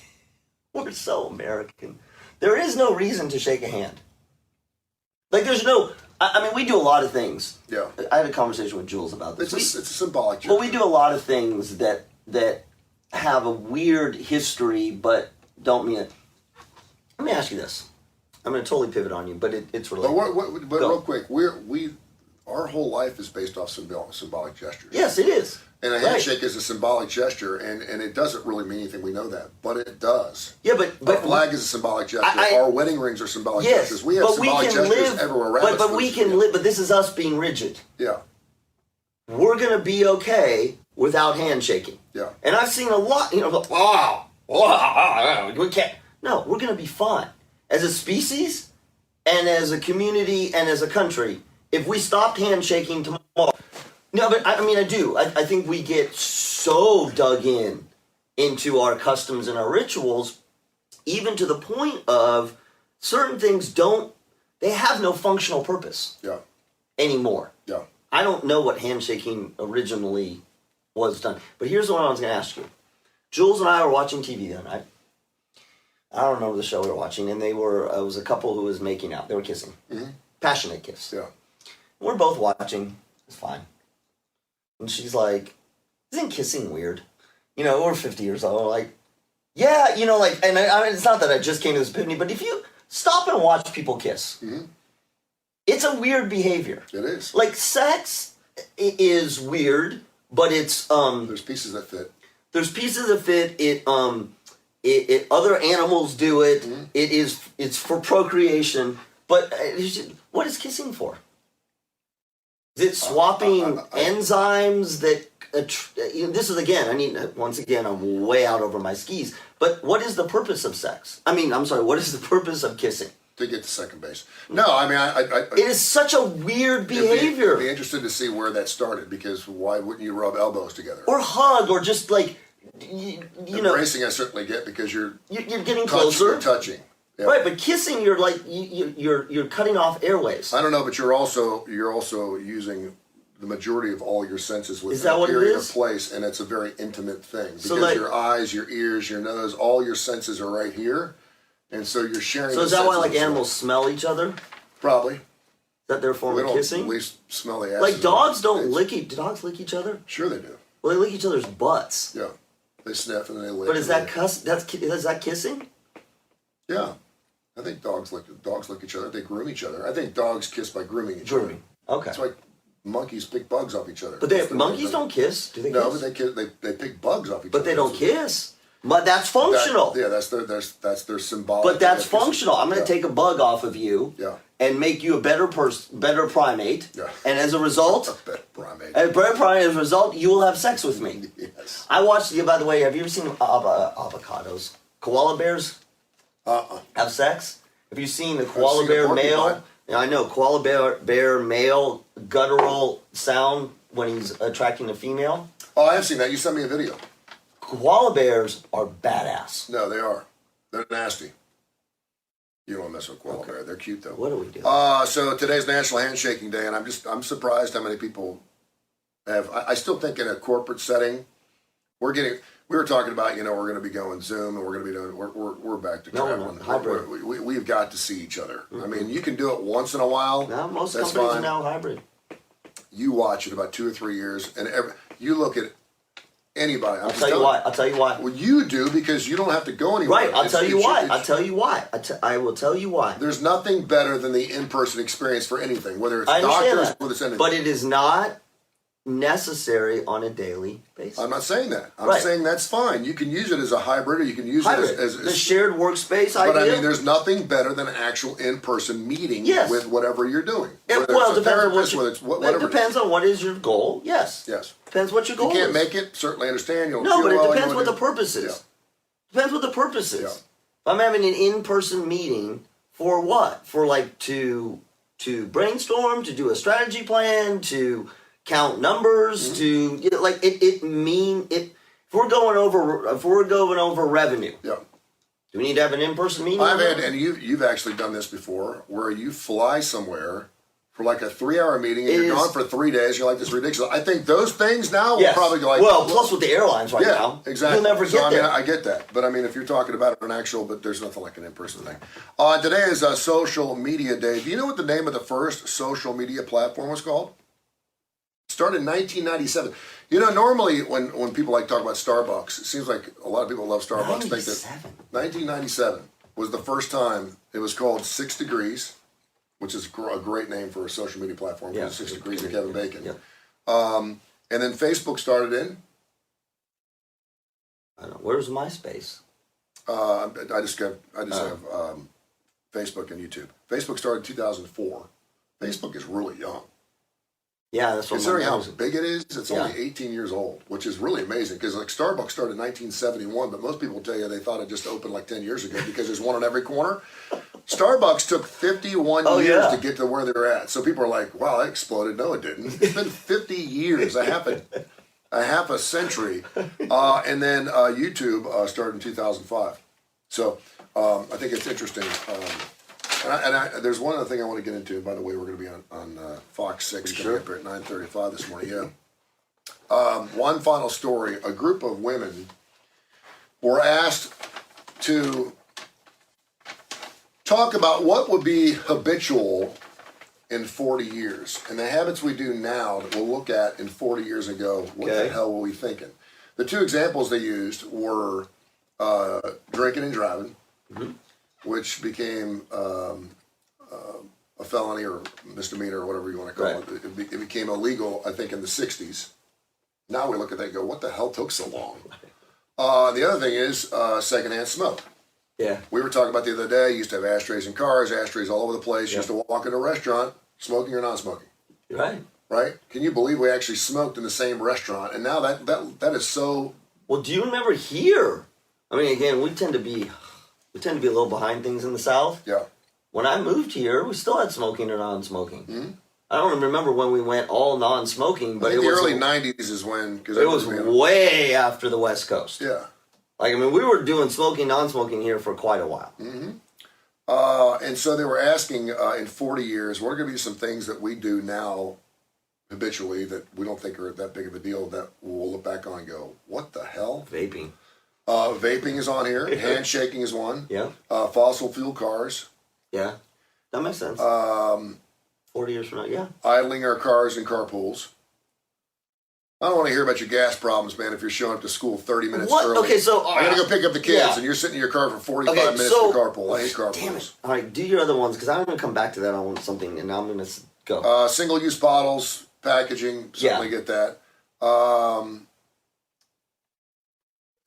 We're so American. There is no reason to shake a hand. Like there's no. I mean, we do a lot of things. Yeah. I had a conversation with Jules about this. It's a symbolic gesture. Well, we do a lot of things that have a weird history, but don't mean it. Let me ask you this. I'm going to totally pivot on you, but it's related. But real quick, our whole life is based off symbolic gestures. Yes, it is. And a handshake is a symbolic gesture, and it doesn't really mean anything. We know that, but it does. Yeah, but Our flag is a symbolic gesture. Our wedding rings are symbolic gestures. We have symbolic gestures everywhere around us. But we can live. But this is us being rigid. Yeah. We're going to be okay without handshaking. Yeah. And I've seen a lot. We can't. No, we're going to be fine as a species, and as a community, and as a country. If we stopped handshaking tomorrow. No, but I mean, I do. I think we get so dug into our customs and our rituals, even to the point of certain things they have no functional purpose anymore. Yeah. I don't know what handshaking originally was done. But here's what I was going to ask you. Jules and I were watching TV the other night. I don't remember the show we were watching, and it was a couple who was making out. They were kissing. Mm-hmm. Passionate kiss. Yeah. We're both watching. It's fine. And she's like, isn't kissing weird? We're 50 years old. We're like, yeah, and I mean, it's not that I just came to this epiphany, but if you stop and watch people kiss, it's a weird behavior. It is. Like, sex is weird, but it's, there's pieces that fit. It other animals do it. Mm-hmm. It's for procreation. But what is kissing for? Is it swapping enzymes that? This is once again, I'm way out over my skis. But what is the purpose of sex? I mean, I'm sorry. What is the purpose of kissing? To get to second base. No, I mean, it is such a weird behavior. I'd be interested to see where that started because why wouldn't you rub elbows together or hug or just like embracing? I certainly get because you're getting closer, you're touching. Yeah. Right, but kissing, you're like you're cutting off airways. I don't know, but you're also using the majority of all your senses within a period of place, and it's a very intimate thing because your eyes, your ears, your nose, all your senses are right here, and so you're sharing. So is that why animals smell each other? Probably. Is that their form of kissing? We smell the ass. Like dogs don't lick. Do dogs lick each other? Sure they do. Well, they lick each other's butts. Yeah, they sniff and then they lick. But is that kissing? Yeah, I think dogs lick each other. They groom each other. I think dogs kiss by grooming each other. Okay. That's why monkeys pick bugs off each other. But monkeys don't kiss. Do they kiss? No, but they pick bugs off each other. But they don't kiss. But that's functional. That's their symbolic. But that's functional. I'm going to take a bug off of you. Yeah. And make you a better primate. Yeah. And as a result, a better primate. As a result, you will have sex with me. Yes. I watched. By the way, have you ever seen avocados? Koala bears have sex. Have you seen the koala bear male? Yeah, I know koala bear male guttural sound when he's attracting a female. Oh, I have seen that. You sent me a video. Koala bears are badass. No, they are. They're nasty. You don't want to mess with koala bear. They're cute though. What do we do? So today's National Handshaking Day, and I'm surprised how many people have. I still think in a corporate setting, we were talking about we're going to be going Zoom and we're going to be doing we're back to traveling. Hybrid. We've got to see each other. Mm-hmm. I mean, you can do it once in a while. Now most that's companies fine. are now hybrid. You watch it about 2 or 3 years, and you look at anybody. I'll tell you why. Well, you do because you don't have to go anywhere. Right. I'll tell you why. I will tell you why. There's nothing better than the in-person experience for anything, whether it's I understand doctors, that. whether it's anything. But it is not necessary on a daily basis. I'm not saying that. I'm saying that's fine. You can use it as a hybrid, or you can use it as the shared workspace idea. But I mean, there's nothing better than an actual in-person meeting with whatever you're doing. It depends on what is your goal. Yes. Depends what your goal is. You can't make it, certainly understand. But it depends what the purpose is. Depends what the purpose is. If I'm having an in-person meeting, for what? For like to brainstorm, to do a strategy plan, to count numbers, to if we're going over revenue. Do we need to have an in-person meeting? I've had, and you've actually done this before, where you fly somewhere for like a 3-hour meeting and you're gone for 3 days. You're like, this is ridiculous. I think those things now will probably go like... Well, plus with the airlines now. Exactly. You'll never get there. I get that. But I mean, if you're talking about an actual... But there's nothing like an in-person thing. Today is Social Media Day. Do you know what the name of the first social media platform was called? It started in 1997. You know, normally when people talk about Starbucks, it seems like a lot of people love Starbucks. 1997 was the first time it was called 6 Degrees, which is a great name for a social media platform. 6 Degrees of Kevin Bacon. And then Facebook started in... I don't know. Where's MySpace? I just have Facebook and YouTube. Facebook started in 2004. Facebook is really young. Yeah, that's what considering how big it is, it's only 18 years old, which is really amazing. Because Starbucks started in 1971, but most people will tell you they thought it just opened like 10 years ago because there's one on every corner. Starbucks took 51 years to get to where they're at. So people are like, "Wow, that exploded." No, it didn't. It's been 50 years, a half a century, and then YouTube started in 2005. So I think it's interesting. There's one other thing I want to get into. By the way, we're going to be on Fox 6 coming up here at 9:35 this morning. One final story. A group of women were asked to talk about what would be habitual in 40 years. And the habits we do now that we'll look at in 40 years ago, what the hell were we thinking? The two examples they used were drinking and driving, which became a felony or misdemeanor or whatever you want to call it. It became illegal, I think, in the 60s. Now we look at that and go, what the hell took so long? The other thing is secondhand smoke. Yeah. We were talking about the other day, you used to have ashtrays in cars, ashtrays all over the place. You used to walk into a restaurant, smoking or not smoking. Right? Can you believe we actually smoked in the same restaurant? And now that is so... Well, do you remember here? I mean, again, we tend to be a little behind things in the South. Yeah. When I moved here, we still had smoking or non-smoking. I don't remember when we went all non-smoking, but I think the early 90s is when... It was way after the West Coast. Yeah. Like, I mean, we were doing smoking, non-smoking here for quite a while. And so they were asking in 40 years, what are going to be some things that we do now habitually that we don't think are that big of a deal that we'll look back on and go, what the hell? Vaping. Vaping is on here. Handshaking is one. Yeah. Fossil fuel cars. Yeah. That makes sense. 40 years from now, yeah. Idling our cars in carpools. I don't want to hear about your gas problems, man, if you're showing up to school 30 minutes early. Okay, so... I got to go pick up the kids, and you're sitting in your car for 45 minutes to carpool. I hate carpools. Damn it. All right, do your other ones, because I'm going to come back to that on something, and now I'm going to go. Single-use bottles, packaging, certainly get that.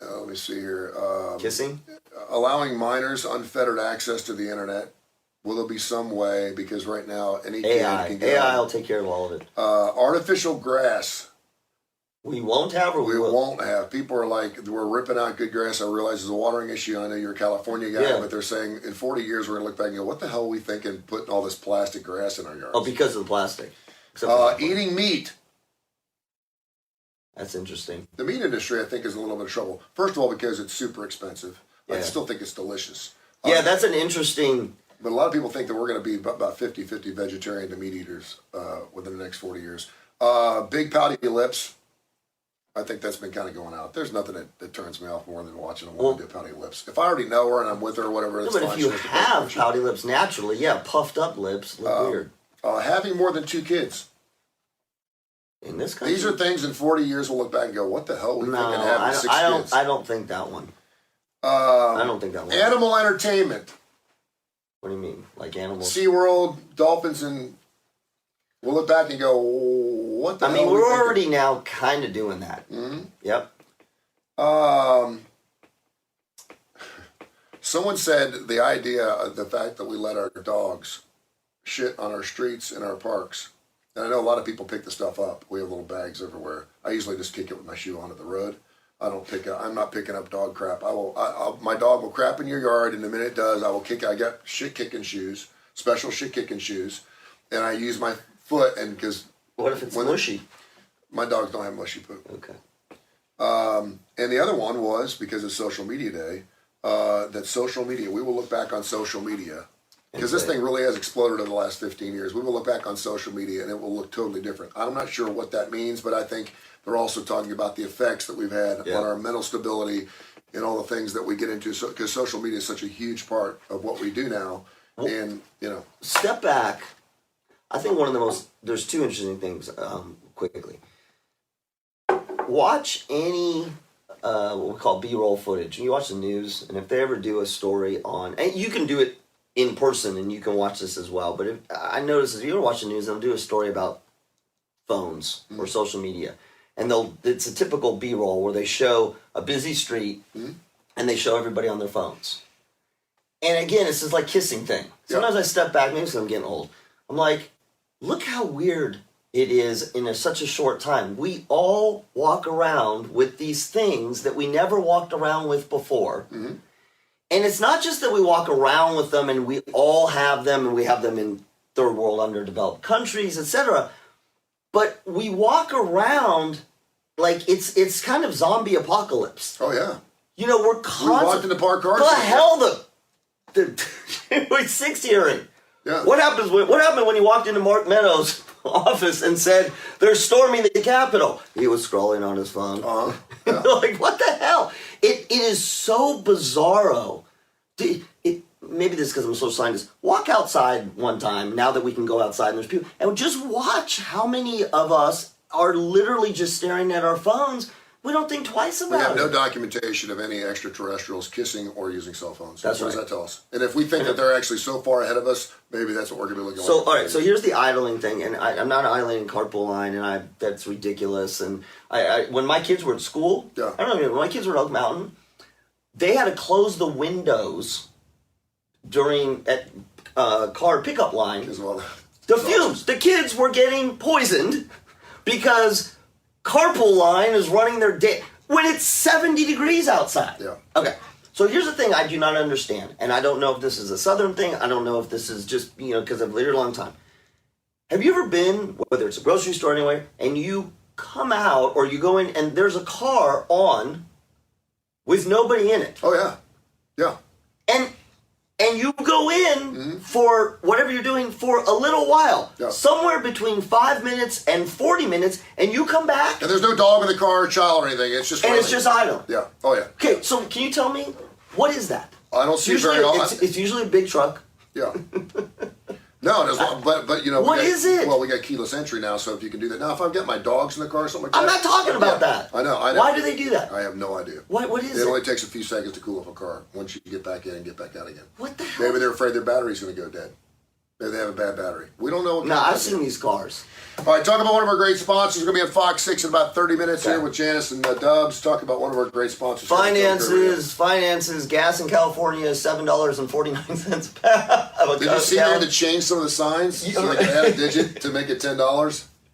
Let me see here. Kissing? Allowing minors unfettered access to the internet. Will there be some way, because right now any kid can get AI will take care of all of it. Artificial grass. We won't have, or we won't have. People are like, we're ripping out good grass. I realize there's a watering issue. I know you're a California guy, but they're saying in 40 years we're going to look back and go, what the hell are we thinking putting all this plastic grass in our yards? Oh, because of the plastic. Eating meat. That's interesting. The meat industry, I think, is in a little bit of trouble. First of all, because it's super expensive. I still think it's delicious. That's an interesting... But a lot of people think that we're going to be about 50-50 vegetarian to meat eaters within the next 40 years. Big pouty lips. I think that's been kind of going out. There's nothing that turns me off more than watching a woman do pouty lips. If I already know her and I'm with her or whatever, that's fine. But if you have pouty lips naturally, puffed up lips look weird. Having more than 2 kids. In this country? These are things in 40 years we'll look back and go, what the hell are we thinking having 6 kids? I don't think that one. I don't think that one. Animal entertainment. What do you mean? Like animals? SeaWorld, dolphins, and we'll look back and go, what the hell? I mean, we're already now kind of doing that. Mm-hmm. Yep. Someone said the idea of the fact that we let our dogs shit on our streets and our parks. And I know a lot of people pick the stuff up. We have little bags everywhere. I usually just kick it with my shoe onto the road. I'm not picking up dog crap. My dog will crap in your yard, and the minute it does, I got shit kicking shoes, special shit kicking shoes, and I use my foot, and because... What if it's mushy? My dogs don't have mushy poop. Okay. And the other one was, because it's social media day, that social media, we will look back on social media, because this thing really has exploded in the last 15 years. We will look back on social media and it will look totally different. I'm not sure what that means, but I think they're also talking about the effects that we've had on our mental stability and all the things that we get into, because social media is such a huge part of what we do now. Well, and, step back. I think there's two interesting things, quickly. Watch any what we call B-roll footage. You watch the news, and if they ever do a story on, and you can do it in person, and you can watch this as well. But I notice if you ever watch the news, they'll do a story about phones or social media, and it's a typical B-roll where they show a busy street and they show everybody on their phones. And again, it's this like kissing thing. Sometimes I step back, maybe because I'm getting old. I'm like, look how weird it is in such a short time. We all walk around with these things that we never walked around with before. Mm-hmm. And it's not just that we walk around with them and we all have them, and we have them in third world underdeveloped countries, etc. But we walk around like it's kind of zombie apocalypse. Oh yeah. We're constantly... We walked in the park cars. The hell the 6 hearing. Yeah. What happened when you walked into Mark Meadows' office and said they're storming the Capitol? He was scrolling on his phone. Yeah. Like, what the hell? It is so bizarro. Maybe this is because I'm a social scientist. Walk outside one time, now that we can go outside and there's people, and just watch how many of us are literally just staring at our phones. We don't think twice about it. We have no documentation of any extraterrestrials kissing or using cell phones. That's right. What does that tell us? And if we think that they're actually so far ahead of us, maybe that's what we're going to be looking at. So, all right, so here's the idling thing, and I'm not idling in carpool line, and that's ridiculous. And when my kids were at school, I don't know, when my kids were at Oak Mountain, they had to close the windows at car pickup line. The fumes. The kids were getting poisoned because carpool line is running their day when it's 70 degrees outside. Yeah. Okay. So here's the thing I do not understand, and I don't know if this is a Southern thing. I don't know if this is just, because I've lived here a long time. Have you ever been, whether it's a grocery store or anywhere, and you come out or you go in and there's a car on with nobody in it? Oh, yeah. Yeah. And you go in for whatever you're doing for a little while, somewhere between 5 minutes and 40 minutes, and you come back. And there's no dog in the car or child or anything. It's just it's just idle. Yeah. Oh, yeah. Okay, so can you tell me, what is that? I don't see it very often. It's usually a big truck. Yeah. No, but what is it? Well, we got keyless entry now, so if you can do that. Now, if I've got my dogs in the car or something like that. I'm not talking about that. I know. Why do they do that? I have no idea. What is it? It only takes a few seconds to cool off a car once you get back in and get back out again. What the hell? Maybe they're afraid their battery's going to go dead. Maybe they have a bad battery. We don't know. No, I've seen these cars. All right, talk about one of our great sponsors. We're going to be on Fox 6 in about 30 minutes here with Janice and Dubs. Talk about one of our great sponsors. Finances. Gas in California is $7.49 a pound. Did you see they had to change some of the signs so they could add a digit to make it $10?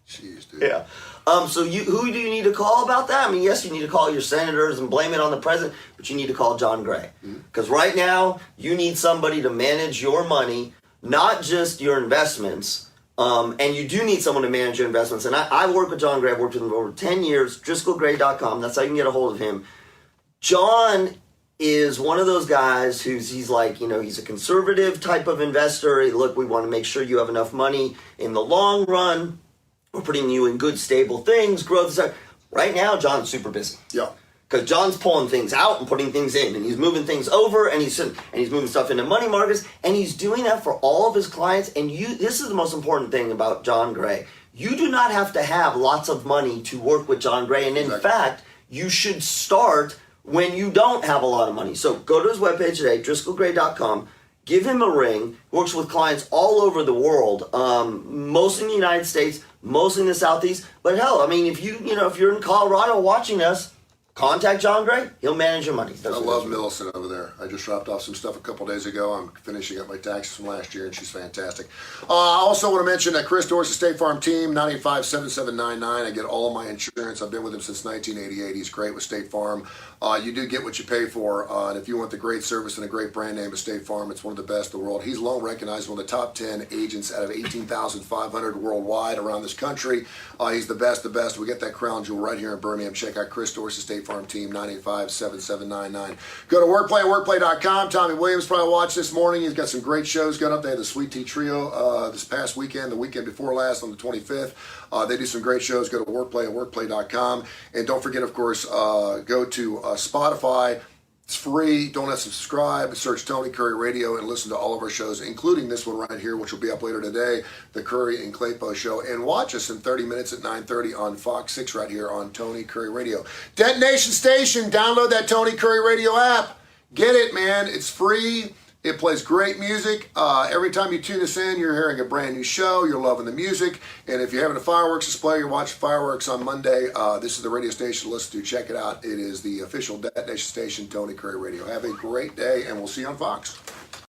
Jeez, dude. Yeah. So who do you need to call about that? I mean, yes, you need to call your senators and blame it on the president, but you need to call John Gray. Because right now, you need somebody to manage your money, not just your investments. And you do need someone to manage your investments. And I work with John Gray. I've worked with him for over 10 years. DriscollGray.com. That's how you can get a hold of him. John is one of those guys he's like, he's a conservative type of investor. Look, we want to make sure you have enough money in the long run. We're putting you in good, stable things, growth. Right now, John's super busy. Yeah. Because John's pulling things out and putting things in, and he's moving things over, and he's moving stuff into money markets, and he's doing that for all of his clients. And this is the most important thing about John Gray. You do not have to have lots of money to work with John Gray, and in fact, you should start when you don't have a lot of money. So go to his webpage today, DriscollGray.com. Give him a ring. Works with clients all over the world, mostly in the United States, mostly in the Southeast. But hell, I mean, if you're in Colorado watching us, contact John Gray. He'll manage your money. I love Millicent over there. I just dropped off some stuff a couple days ago. I'm finishing up my taxes from last year, and she's fantastic. I also want to mention that Chris Dorsey State Farm Team, 985-7799. I get all of my insurance. I've been with him since 1988. He's great with State Farm. You do get what you pay for. And if you want the great service and a great brand name of State Farm, it's one of the best in the world. He's long recognized one of the top 10 agents out of 18,500 worldwide around this country. He's the best. We get that crown jewel right here in Birmingham. Check out Chris Dorsey State Farm Team, 985-7799. Go to workplay@workplay.com. Tommy Williams probably watched this morning. He's got some great shows going up. They had the Sweet Tea Trio this past weekend, the weekend before last on the 25th. They do some great shows. Go to workplay@workplay.com. And don't forget, of course, go to Spotify. It's free. Don't have to subscribe. Search Tony Kurre Radio and listen to all of our shows, including this one right here, which will be up later today, the Kurre and Klapow Show. And watch us in 30 minutes at 9:30 on Fox 6 right here on Tony Kurre Radio. Detonation Station. Download that Tony Kurre Radio app. Get it, man. It's free. It plays great music. Every time you tune us in, you're hearing a brand new show. You're loving the music. And if you're having a fireworks display, you're watching fireworks on Monday, this is the radio station to listen to. Check it out. It is the official Detonation Station, Tony Kurre Radio. Have a great day, and we'll see you on Fox.